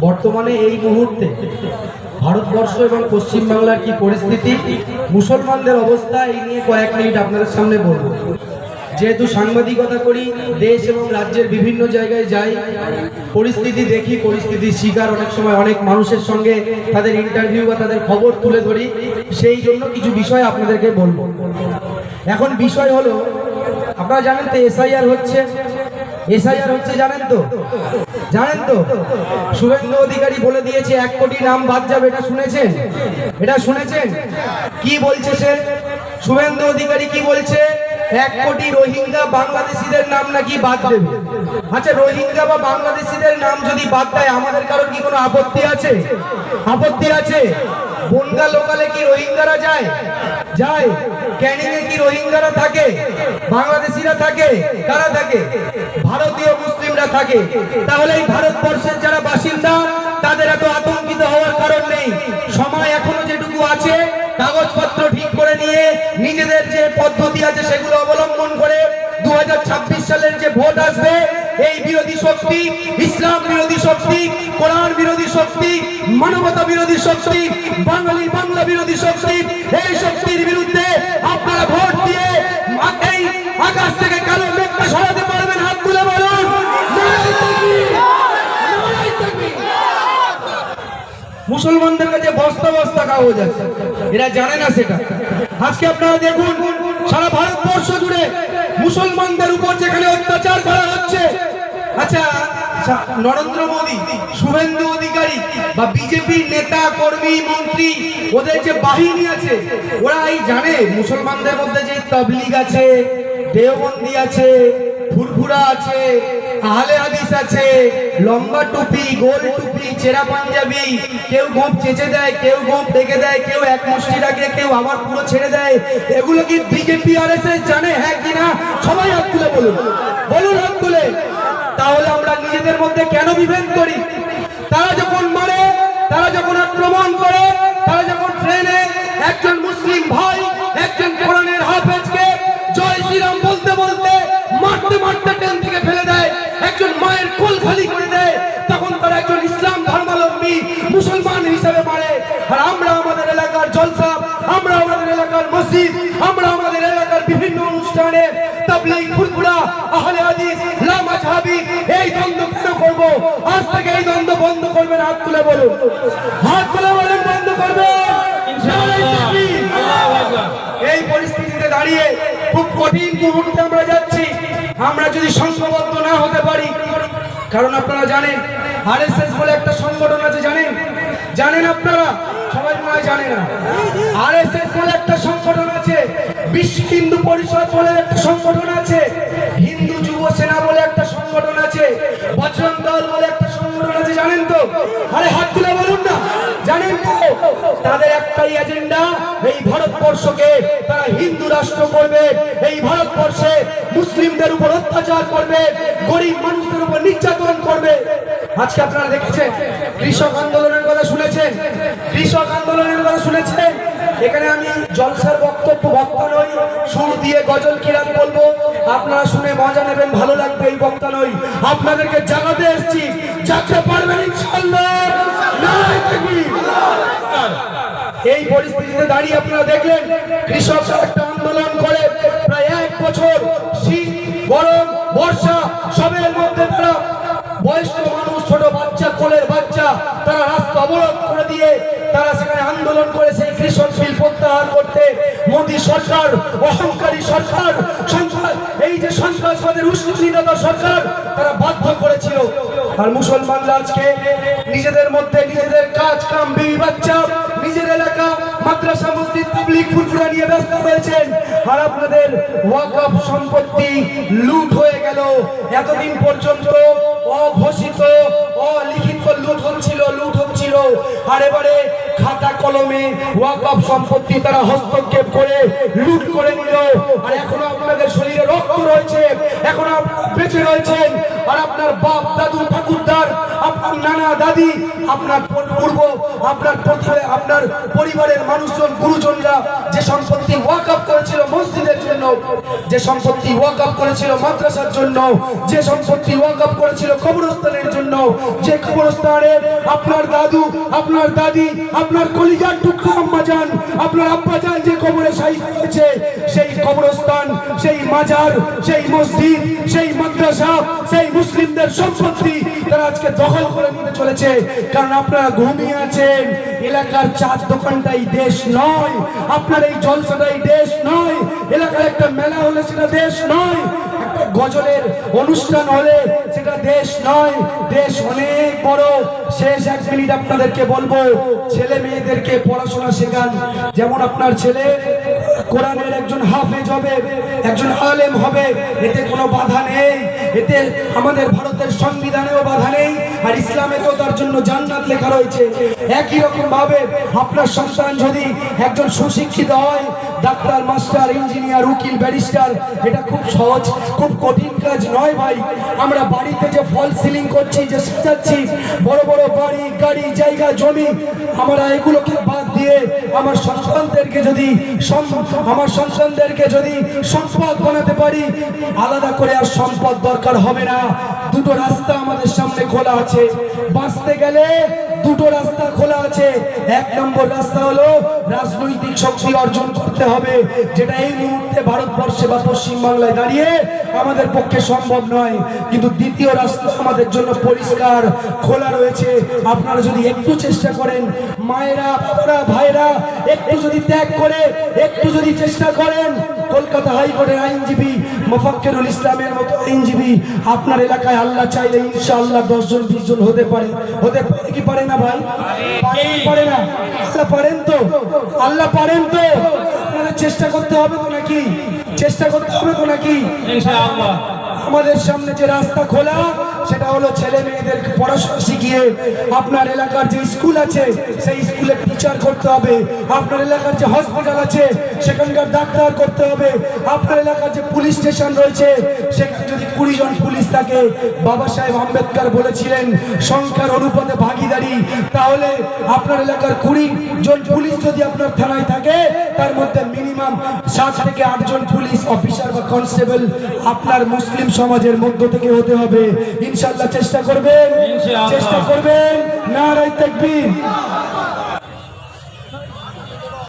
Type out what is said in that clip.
বর্তমানে এই মুহূর্তে ভারতবর্ষ এবং পশ্চিমবাংলার কি পরিস্থিতি, মুসলমানদের অবস্থা, এই নিয়ে কয়েক মিনিট আপনাদের সামনে বলবো। যেহেতু সাংবাদিকতা করি, দেশ এবং রাজ্যের বিভিন্ন জায়গায় যাই, পরিস্থিতি দেখি, পরিস্থিতির শিকার অনেক সময় অনেক মানুষের সঙ্গে তাদের ইন্টারভিউ বা তাদের খবর তুলে ধরি, সেই জন্য কিছু বিষয় আপনাদেরকে বলবো। এখন বিষয় হলো, আপনারা জানেন তো এসআইআর হচ্ছে, জানেন তো? শুভেন্দু অধিকারী বলে দিয়েছে 1 কোটি নাম বাদ যাবে। এটা শুনেছেন? কি বলছে সে? শুভেন্দু অধিকারী কি বলছে? 1 কোটি রোহিঙ্গা বাংলাদেশিদের নাম নাকি বাদ দেবে। আচ্ছা, রোহিঙ্গা বা বাংলাদেশিদের নাম যদি বাদ দেয়, আমাদের কারোর কি কোনো আপত্তি আছে? বনগা লোকালে কি রোহিঙ্গারা যায়? ক্যানিং এ কি রোহিঙ্গারা থাকে? বাংলাদেশিরা থাকে? কারা থাকে? ভারতীয় মুসলিমরা থাকে। তাহলে এই ভারতবর্ষের যারা বাসিন্দা, তাদের এত আতঙ্কিত হওয়ার কারণ নেই। সময় এখনো যেটুকু আছে, কাগজপত্র ঠিক করে নিয়ে নিজেদের যে পদ্ধতি আছে সেগুলো অবলম্বন করে 2026 সালের যে ভোট আসবে, এই বিরোধী শক্তি, ইসলাম বিরোধী শক্তি, কোরআন বিরোধী শক্তি, মানবতা বিরোধী শক্তি, বাংলা বিরোধী শক্তি, এই শক্তির বিরুদ্ধে আপনারা ভোট দিয়ে এই আকাশ থেকে কালো মেঘটা সরাতে পারবেন? হাত তুলে বলুন। মুসলমানদের কাছে বস্তা বস্তা কাগজ আছে, এরা জানে না সেটা। আজকে আপনারা দেখুন, সারা ভারতবর্ষ জুড়ে মুসলমানদের উপর যেখানে অত্যাচার করা হচ্ছে। আচ্ছা, নরেন্দ্র মোদী, শুভেন্দু অধিকারী বা বিজেপির নেতা কর্মী মন্ত্রী, ওদের যে বাহিনী আছে, ওরা এই জানে মুসলমানদের মধ্যে যে তাবলীগ আছে, দেওবন্দি আছে, ফুরফুরা আছে, আহলে হাদিস আছে, লম্বা টুপি, গোল টুপি, চেরা পাঞ্জাবি, কেউ গোপ চেঁচে দেয়, কেউ গোপ ডেকে দেয়, কেউ এক মুষ্টি রাখে, কেউ আবার পুরো ছেড়ে দেয়। এগুলো কি বিজেপি আরএসএস জানে? হ্যাঁ কিনা? সবাই হাত তুলে বলুন, হাত তুলে। তাহলে আমরা নিজেদের মধ্যে কেন বিভেদ করি? তারা যখন মারে, তারা যখন আক্রমণ করে, তারা যখন ট্রেনে একজন মুসলিম ভাই, একজন কোরআনের হাফেজকে জয় শ্রীরাম বলতে বলতে মারতে ট্রেন থেকে ফেলে দেয়, একজন মায়ের কোল খালি করে দেয়, তখন তারা একজন ইসলাম ধর্মাবলম্বী মুসলমান হিসাবে মারে। আর আমরা আমাদের এলাকার জলসা, আমরা আমাদের এলাকার মসজিদ, আমরা আমাদের এলাকার বিভিন্ন অনুষ্ঠানে তাবলীগ, ফুরফুরা, আহলে হাদিস, লা মাযহাবি, এই দ্বন্দ্ব কেন করব? আজ থেকে এই দ্বন্দ্ব বন্ধ করবেন। হাত তুলে বলুন, বন্ধ করবেন ইনশাআল্লাহ। এই পরিস্থিতিতে দাঁড়িয়ে খুব কঠিন মুহূর্তে আমরা যাচ্ছি, আমরা যদি সংঘবদ্ধ না হতে পারি। কারণ আপনারা জানেন, আরএসএস বলে একটা সংগঠন আছে, জানেন আপনারা? সবাই মনে হয় জানে না। আরএসএস বলে একটা সংগঠন আছে, বিশ্ব হিন্দু পরিষদ বলে একটা সংগঠন আছে, হিন্দু যুব সেনা বলে একটা সংগঠন আছে, বজরং দল বলে একটা সংগঠন আছে, জানেন তো? আরে হাত তুলে বলুন না, জানেন তো? তাদের একটাই এজেন্ডা, এই ভারতবর্ষকে তারা হিন্দু রাষ্ট্র করবে, এই ভারতবর্ষে মুসলিমদের উপর অত্যাচার করবে, গরিব মানুষদের উপর নির্যাতন করবে। আজকে আপনারা দেখেছেন, কৃষক আন্দোলনের কথা শুনেছেন? এখানে আমি জলসার বক্তা নই, সুর দিয়ে গজল কিরাত বলবো, আপনারা শুনে মজা নেবেন, ভালো লাগবে। এই বক্তা নই, আপনাদেরকে জানাতে এসেছি, জানতে পারবেন ইনশাআল্লাহ। এই পরিস্থিতিতে দাঁড়িয়ে আপনারা দেখলেন, কৃষকরা একটা আন্দোলন করে প্রায় 1 বছর, শীত, গরম, বর্ষা সবের মধ্যে তারা বয়স্ক মানুষ, ছোট বাচ্চা, কোলের বাচ্চা, তারা রাস্তা অবরোধ করে দিয়ে তারা সেখানে আন্দোলন করে সেই কৃষক বিল প্রত্যাহার করতে মোদী সরকার, অহংকারী সরকার, এই যে সন্ত্রাসবাদের উস্কানিদাতা সরকার, তারা বাধ্য করেছিল। আর মুসলমানরা আজকে নিজেদের মধ্যে নিজেদের কাজ কাম, বিবি বাচ্চা, নিজের এলাকা, মাদ্রাসা, মসজিদ, তাবলীগ, ফুরফুরা নিয়ে ব্যস্ত হয়েছেন। আর আপনাদের ওয়াকফ সম্পত্তি লুট হয়ে গেল। এতদিন পর্যন্ত অঘোষিত, অলিখিত লুট হচ্ছিল, আর এবারে খাতা কলমে ওয়াকফ সম্পত্তি তারা হস্তক্ষেপ করে লুট করে নিল। আর এখনো আপনাদের শরীরে রক্ত রয়েছে, এখনো আপনারা বেঁচে রয়েছেন। আর আপনার বাপ, দাদু, ঠাকুরদার, আপনার নানা, দাদি, আপনার পূর্ব আপনার আপনার পরিবারের মানুষজন গুরুজনরা যে সম্পত্তি ওয়াকফ করেছিল মসজিদের জন্য, যে সম্পত্তি ওয়াকফ করেছিল মাদ্রাসার জন্য, যে সম্পত্তি ওয়াকফ করেছিল কবরস্থানের জন্য, যে কবরস্থানে আপনার দাদু, আপনার দাদি, আপনার কলিজার টুকরা আম্মাজান, আপনার আব্বাজান যে কবরে শাহীদ হয়েছে, সেই কবরস্থান, সেই মাজার, সেই মসজিদ, সেই মাদ্রাসা, সেই মুসলিমদের সম্পত্তি তারা আজকে দখল করে নিতে চলেছে। কারণ আপনারা ঘুমিয়ে আছেন। এলাকার চার দোকানটাই দেশ নয়, আপনার এই জলসাটাই দেশ নয়, এলাকার একটা মেলা হলে সেটা দেশ নয়, একটা গজলের অনুষ্ঠান হলে সেটা দেশ নয়। দেশ অনেক বড়। শেষ 1 মিনিট আপনাদেরকে বলবো, ছেলে মেয়েদেরকে পড়াশোনা শেখান। যেমন আপনার ছেলে কোরআনের একজন হাফেজ হবে, একজন আলেম হবে, এতে কোনো বাধা নেই। এতে আমাদের ভারতের সংবিধানেও বাধা নেই, আর ইসলামেতেও তার জন্য জান্নাত লেখা রয়েছে। একই রকম ভাবে আপনার সন্তান যদি একজন সুশিক্ষিত হয়, ডাক্তার, মাস্টার, ইঞ্জিনিয়ার, উকিল, ব্যারিস্টার, এটা খুব সহজ, খুব কঠিন কাজ নয় ভাই। আমরা বাড়িতে যে ফল সিলিং করছি, যে সাজাচ্ছি, বড় বড় বাড়ি, গাড়ি, জায়গা, জমি, আমরা এগুলোকে বাদ দিয়ে আমার সন্তানদেরকে যদি সম্পদ বানাতে পারি, আলাদা করে আর সম্পদ দরকার হবে না। দুটো রাস্তা আমাদের সামনে খোলা আছে, বাঁচতে গেলে দুটো রাস্তা খোলা আছে। 1 নম্বর রাস্তা হলো রাজনৈতিক শক্তি অর্জন করতে হবে, যেটা এই মুহূর্তে ভারতবর্ষে বা পশ্চিমবাংলায় দাঁড়িয়ে আমাদের পক্ষে সম্ভব নয়। কিন্তু দ্বিতীয় রাস্তা আমাদের জন্য পরিষ্কার খোলা রয়েছে। আপনারা যদি একটু চেষ্টা করেন, মায়েরা, বাবারা, ভাইরা, একটু যদি ত্যাগ করে, একটু যদি চেষ্টা করেন, কলকাতা হাইকোর্টের আইনজীবী মোফাক্কেরুল ইসলামের মতো আইনজীবী আপনার এলাকায় আল্লাহ চাইলে ইনশাআল্লাহ 10 জন 20 জন হতে পারে কি পারে না ভাই? পারে না? আল্লাহ পারেন তো, আল্লাহ পারেন তো। আপনাদের চেষ্টা করতে হবে তো নাকি? চেষ্টা করতে হবে তো নাকি? ইনশাআল্লাহ। আমাদের সামনে যে রাস্তা খোলা, সেটা হলো ছেলে মেয়েদেরকে পড়াশোনা শিখিয়ে আপনার এলাকার যে স্কুল আছে সেই স্কুলে টিচার করতে হবে। আপনার এলাকার যে হসপিটাল আছে সেখানকার ডাক্তার করতে হবে। আপনার এলাকার যে পুলিশ স্টেশন রয়েছে সেখানে যদি 20 জন পুলিশ থাকে, বাবা সাহেব আম্বেদকর বলেছিলেন সংখ্যার অনুপাতে ভাগীদারি, তাহলে আপনার এলাকার 20 জন পুলিশ যদি আপনার থানায় থাকে, তার মধ্যে মিনিমাম 7 থেকে 8 জন পুলিশ অফিসার বা কনস্টেবল আপনার মুসলিম সমাজের মধ্য থেকে হতে হবে। ইনশাআল্লাহ চেষ্টা করবেন, চেষ্টা করবেন। নারায়ে তাকবীর।